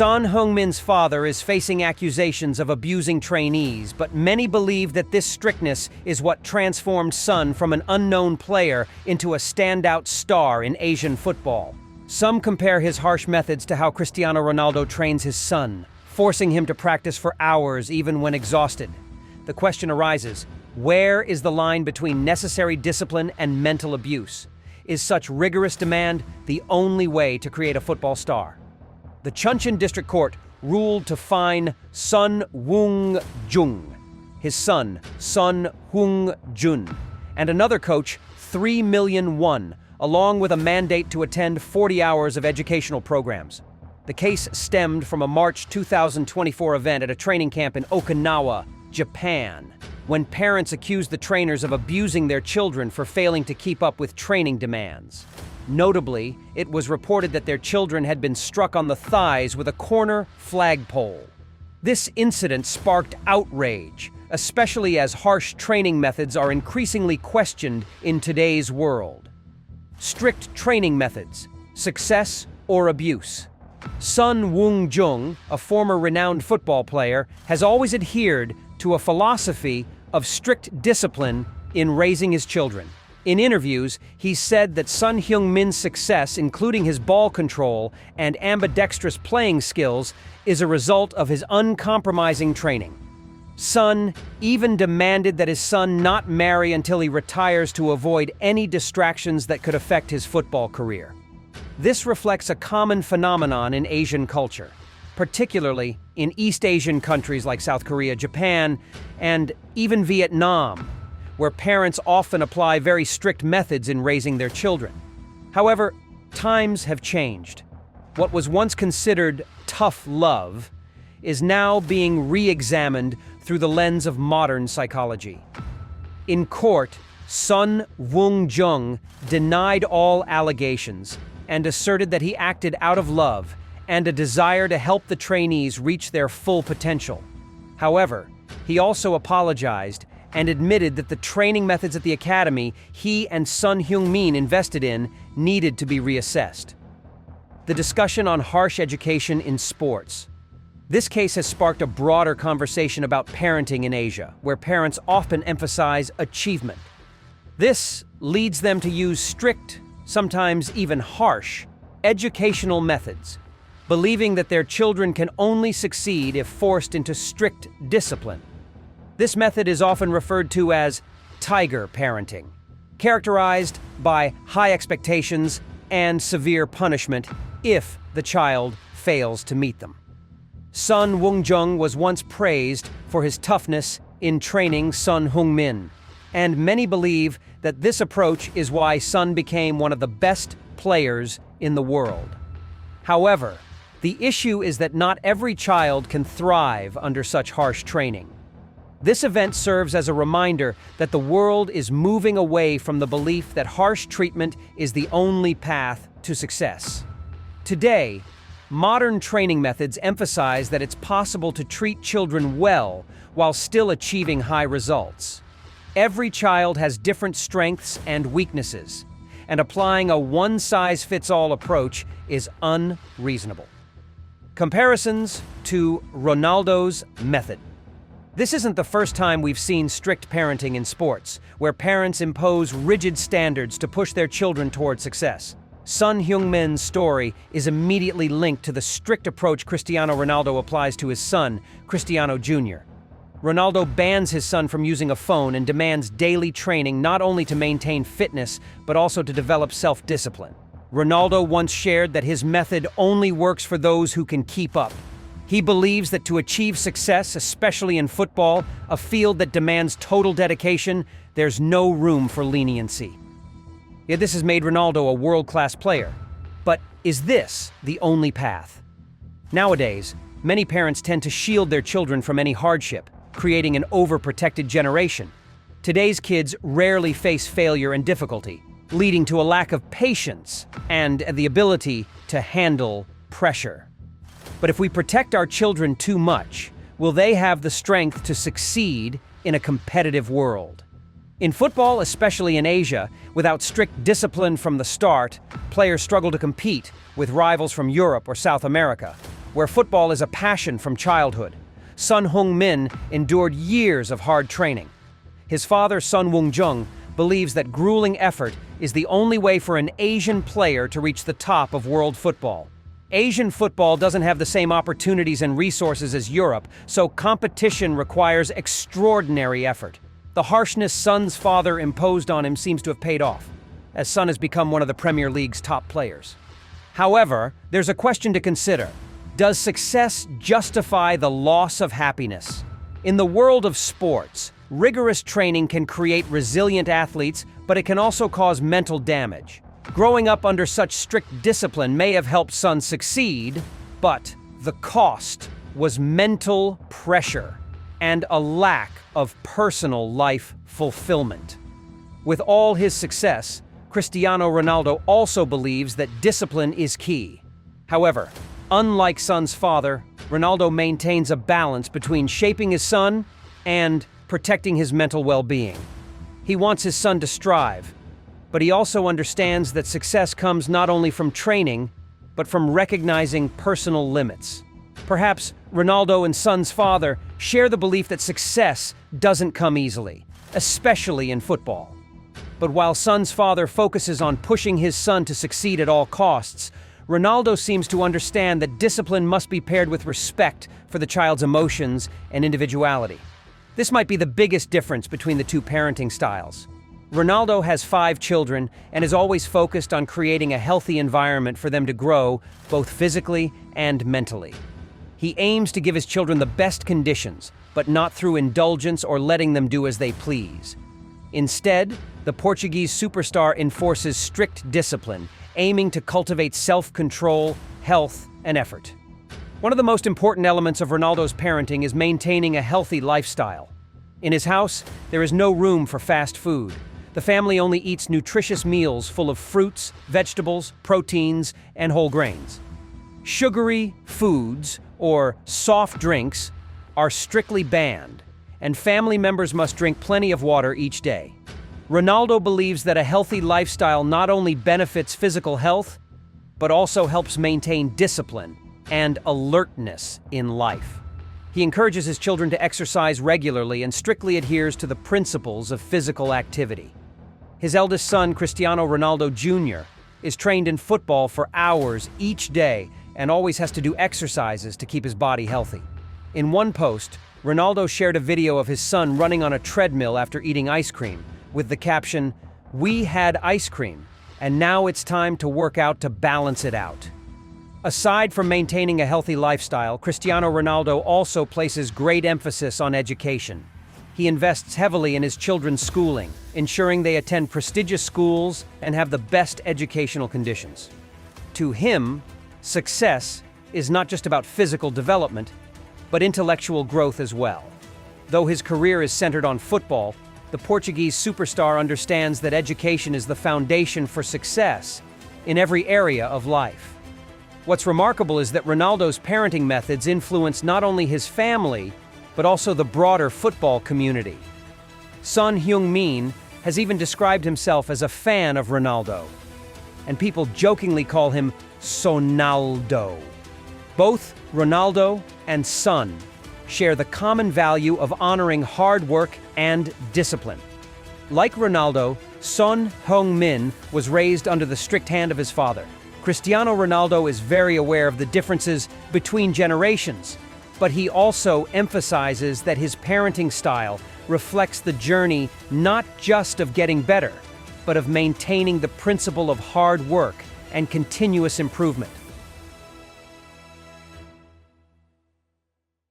Son Heung-min's father is facing accusations of abusing trainees, but many believe that this strictness is what transformed Son from an unknown player into a standout star in Asian football. Some compare his harsh methods to how Cristiano Ronaldo trains his son, forcing him to practice for hours even when exhausted. The question arises, where is the line between necessary discipline and mental abuse? Is such rigorous demand the only way to create a football star? The Chuncheon District Court ruled to fine Sun Woong-jung, his son, Sun Heung-jun, and another coach 3 million won, along with a mandate to attend 40 hours of educational programs. The case stemmed from a March 2024 event at a training camp in Okinawa, Japan, when parents accused the trainers of abusing their children for failing to keep up with training demands. Notably, it was reported that their children had been struck on the thighs with a corner flagpole. This incident sparked outrage, especially as harsh training methods are increasingly questioned in today's world. Strict training methods, success or abuse? Sun Woong-jung, a former renowned football player, has always adhered to a philosophy of strict discipline in raising his children. In interviews, he said that Sun Heung-min's success, including his ball control and ambidextrous playing skills, is a result of his uncompromising training. Sun even demanded that his son not marry until he retires to avoid any distractions that could affect his football career. This reflects a common phenomenon in Asian culture, particularly in East Asian countries like South Korea, Japan, and even Vietnam, where parents often apply very strict methods in raising their children. However, times have changed. What was once considered tough love is now being re-examined through the lens of modern psychology. In court, Sun Woong-jung denied all allegations and asserted that he acted out of love and a desire to help the trainees reach their full potential. However, he also apologized and admitted that the training methods at the academy he and Sun Heung-min invested in needed to be reassessed. The discussion on harsh education in sports. This case has sparked a broader conversation about parenting in Asia, where parents often emphasize achievement. This leads them to use strict, sometimes even harsh, educational methods, believing that their children can only succeed if forced into strict discipline. This method is often referred to as tiger parenting, characterized by high expectations and severe punishment if the child fails to meet them. Sun Woong-jung was once praised for his toughness in training Sun Heung-min, and many believe that this approach is why Sun became one of the best players in the world. However, the issue is that not every child can thrive under such harsh training. This event serves as a reminder that the world is moving away from the belief that harsh treatment is the only path to success. Today, modern training methods emphasize that it's possible to treat children well while still achieving high results. Every child has different strengths and weaknesses, and applying a one-size-fits-all approach is unreasonable. Comparisons to Ronaldo's method. This isn't the first time we've seen strict parenting in sports, where parents impose rigid standards to push their children toward success. Sun Heung-min's story is immediately linked to the strict approach Cristiano Ronaldo applies to his son, Cristiano Jr. Ronaldo bans his son from using a phone and demands daily training not only to maintain fitness, but also to develop self-discipline. Ronaldo once shared that his method only works for those who can keep up. He believes that to achieve success, especially in football, a field that demands total dedication, there's no room for leniency. Yet this has made Ronaldo a world-class player. But is this the only path? Nowadays, many parents tend to shield their children from any hardship, creating an overprotected generation. Today's kids rarely face failure and difficulty, leading to a lack of patience and the ability to handle pressure. But if we protect our children too much, will they have the strength to succeed in a competitive world? In football, especially in Asia, without strict discipline from the start, players struggle to compete with rivals from Europe or South America. where football is a passion from childhood. Son Heung Min endured years of hard training. His father, Son Woong-jung, believes that grueling effort is the only way for an Asian player to reach the top of world football. Asian football doesn't have the same opportunities and resources as Europe, so competition requires extraordinary effort. The harshness Son's father imposed on him seems to have paid off, as Son has become one of the Premier League's top players. However, there's a question to consider. Does success justify the loss of happiness? In the world of sports, rigorous training can create resilient athletes, but it can also cause mental damage. Growing up under such strict discipline may have helped Son succeed, but the cost was mental pressure and a lack of personal life fulfillment. With all his success, Cristiano Ronaldo also believes that discipline is key. However, unlike Son's father, Ronaldo maintains a balance between shaping his son and protecting his mental well-being. He wants his son to strive, but he also understands that success comes not only from training, but from recognizing personal limits. Perhaps Ronaldo and Son's father share the belief that success doesn't come easily, especially in football. But while Son's father focuses on pushing his son to succeed at all costs, Ronaldo seems to understand that discipline must be paired with respect for the child's emotions and individuality. This might be the biggest difference between the two parenting styles. Ronaldo has 5 children and is always focused on creating a healthy environment for them to grow, both physically and mentally. He aims to give his children the best conditions, but not through indulgence or letting them do as they please. Instead, the Portuguese superstar enforces strict discipline, aiming to cultivate self-control, health, and effort. One of the most important elements of Ronaldo's parenting is maintaining a healthy lifestyle. In his house, there is no room for fast food. The family only eats nutritious meals full of fruits, vegetables, proteins, and whole grains. Sugary foods, or soft drinks, are strictly banned, and family members must drink plenty of water each day. Ronaldo believes that a healthy lifestyle not only benefits physical health, but also helps maintain discipline and alertness in life. He encourages his children to exercise regularly and strictly adheres to the principles of physical activity. His eldest son, Cristiano Ronaldo Jr., is trained in football for hours each day and always has to do exercises to keep his body healthy. In one post, Ronaldo shared a video of his son running on a treadmill after eating ice cream, with the caption, "We had ice cream, and now it's time to work out to balance it out." Aside from maintaining a healthy lifestyle, Cristiano Ronaldo also places great emphasis on education. He invests heavily in his children's schooling, ensuring they attend prestigious schools and have the best educational conditions. To him, success is not just about physical development, but intellectual growth as well. Though his career is centered on football, the Portuguese superstar understands that education is the foundation for success in every area of life. What's remarkable is that Ronaldo's parenting methods influence not only his family, but also the broader football community. Son Heung Min has even described himself as a fan of Ronaldo, and people jokingly call him Sonaldo. Both Ronaldo and Son share the common value of honoring hard work and discipline. Like Ronaldo, Son Heung Min was raised under the strict hand of his father. Cristiano Ronaldo is very aware of the differences between generations, but he also emphasizes that his parenting style reflects the journey not just of getting better, but of maintaining the principle of hard work and continuous improvement.